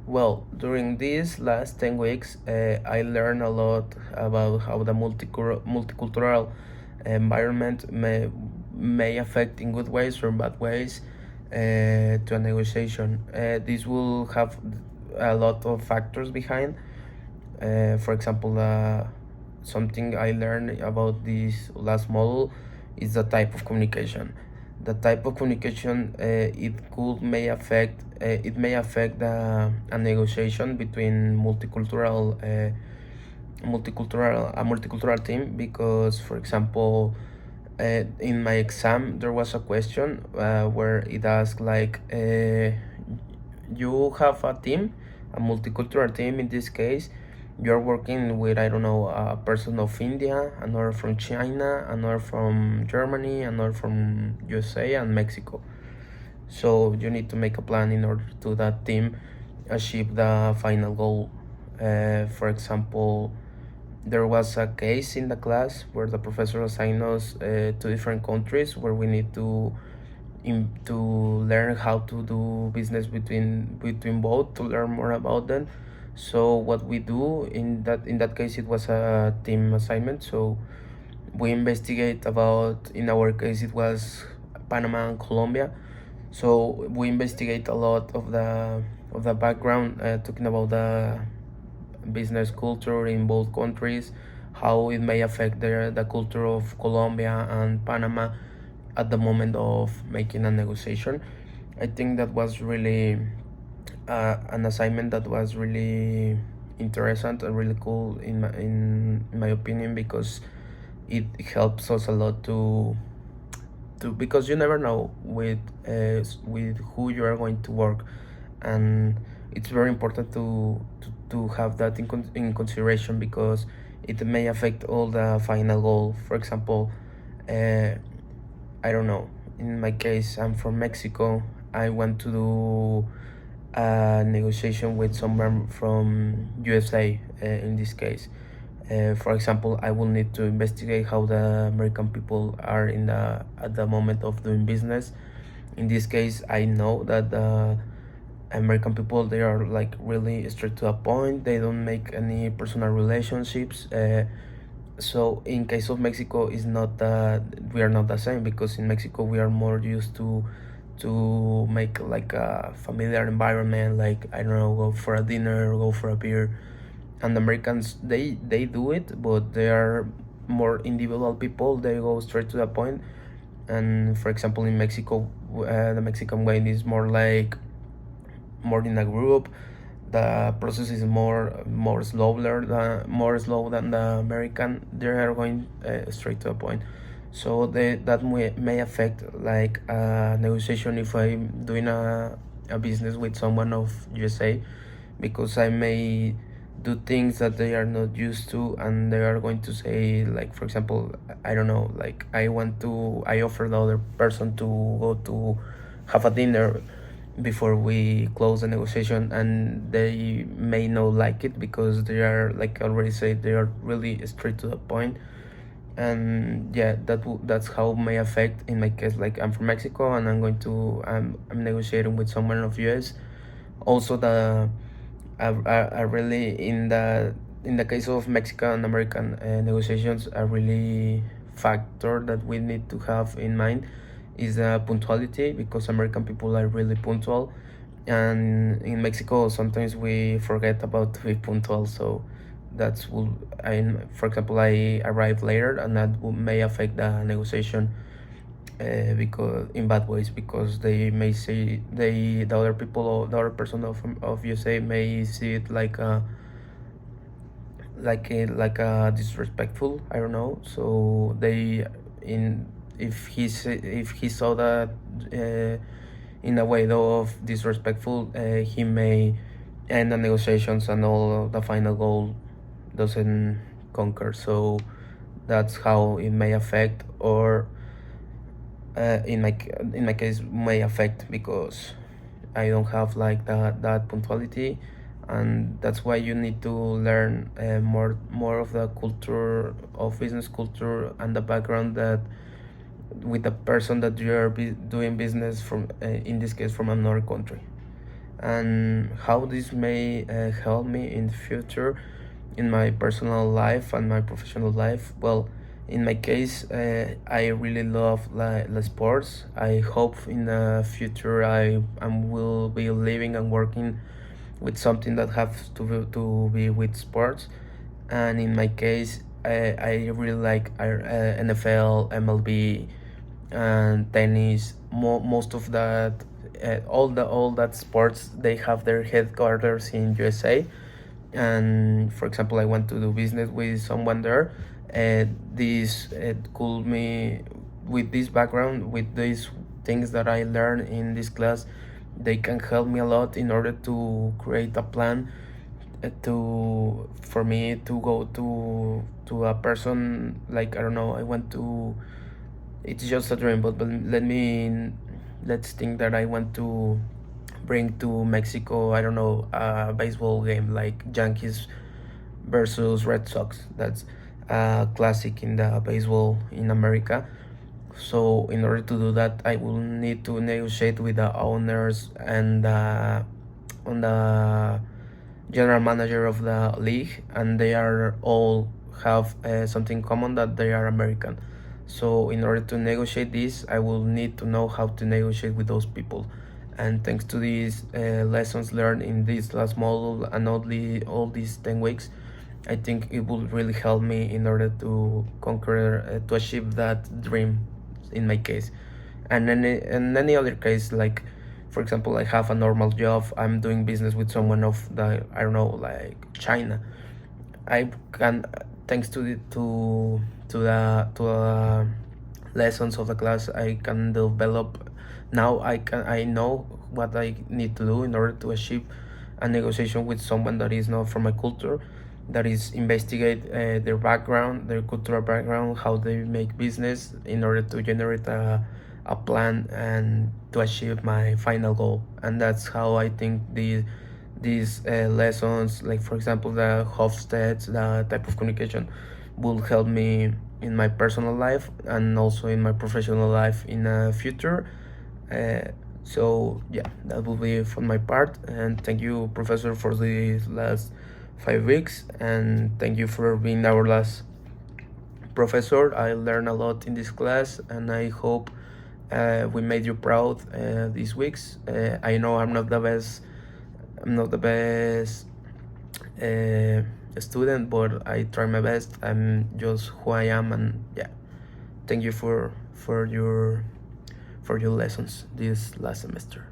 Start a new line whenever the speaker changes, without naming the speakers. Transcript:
Well, during these last 10 weeks, I learned a lot about how the multicultural environment may affect in good ways or bad ways to a negotiation. This will have a lot of factors behind. For example, something I learned about this last model is the type of communication. The type of communication it may affect a negotiation between multicultural team, because for example, in my exam there was a question where it asked like, you have a team, a multicultural team. In this case, you're working with, I don't know, a person of India, another from China, another from Germany, another from USA and Mexico. So you need to make a plan in order to that team achieve the final goal. For example, there was a case in the class where the professor assigned us two different countries where we need to learn how to do business between both, to learn more about them. So what we do in that case, it was a team assignment. So we investigate about, in our case it was Panama and Colombia. So we investigate a lot of the background, talking about the business culture in both countries, how it may affect the culture of Colombia and Panama at the moment of making a negotiation. I think that was really an assignment that was really interesting and really cool in my opinion, because it helps us a lot because you never know with who you are going to work, and it's very important to have that in consideration, because it may affect all the final goal. For example, I don't know, in my case, I'm from Mexico. I want to do a negotiation with someone from USA, in this case. For example, I will need to investigate how the American people are at the moment of doing business. In this case, I know that the American people, they are like really straight to the point. They don't make any personal relationships. So in case of Mexico, is not that we are not the same, because in Mexico we are more used to make like a familiar environment, like, I don't know, go for a dinner, go for a beer. And the Americans, they do it, but they are more individual people. They go straight to the point. And for example, in Mexico, the Mexican way is more like more in a group. The process is more slow than the American. They are going straight to the point. So that may affect like a negotiation if I'm doing a business with someone of USA, because I may do things that they are not used to, and they are going to say, like, for example, I don't know, like, I offer the other person to go to have a dinner before we close the negotiation, and they may not like it, because they are, like I already said, they are really straight to the point. And yeah, that's how it may affect. In my case, like, I'm from Mexico and I'm negotiating with someone of US. Also, are really in the case of Mexican and American negotiations, a really factor that we need to have in mind is punctuality, because American people are really punctual, and in Mexico sometimes we forget about to be punctual. So for example, I arrive later, and that may affect the negotiation, because in bad ways, because they may say the other people, or the other person of USA may see it like a disrespectful, I don't know. So they in if he saw that in a way though of disrespectful, he may end the negotiations, and all the final goal doesn't conquer. So that's how it may affect, or in my case may affect, because I don't have like that punctuality. And that's why you need to learn more of the culture of business culture, and the background that with the person that you're doing business from, in this case from another country. and how this may help me in the future in my personal life and my professional life. Well, in my case, I really love the sports. I hope in the future I will be living and working with something that has to be with sports. And in my case, I really like NFL, MLB, and tennis. Most of that, all that sports, they have their headquarters in USA. And for example, I want to do business with someone there. This could me with this background, with these things that I learned in this class, they can help me a lot in order to create a plan to for me to go to a person, like, I don't know, I want to, it's just a dream, but let's think that I want to bring to Mexico, I don't know, a baseball game like Yankees versus Red Sox. That's a classic in the baseball in America. So in order to do that, I will need to negotiate with the owners and on the general manager of the league, and they are all have something common, that they are American. So in order to negotiate this, I will need to know how to negotiate with those people. And thanks to these lessons learned in this last module and all these 10 weeks, I think it will really help me in order to conquer, to achieve that dream in my case. And in any other case, like for example, I have a normal job, I'm doing business with someone of the, I don't know, like China. I can, thanks to the lessons of the class, I can develop. Now I know what I need to do in order to achieve a negotiation with someone that is not from my culture, that is investigate their background, their cultural background, how they make business, in order to generate a plan and to achieve my final goal. And that's how I think these lessons, like for example the Hofstad's, the type of communication, will help me in my personal life and also in my professional life in the future. So yeah, that will be from my part, and thank you, professor, for these last 5 weeks, and thank you for being our last professor. I learned a lot in this class, and I hope we made you proud these weeks. I know I'm not the best student, but I try my best. I'm just who I am, and yeah, thank you for your lessons this last semester.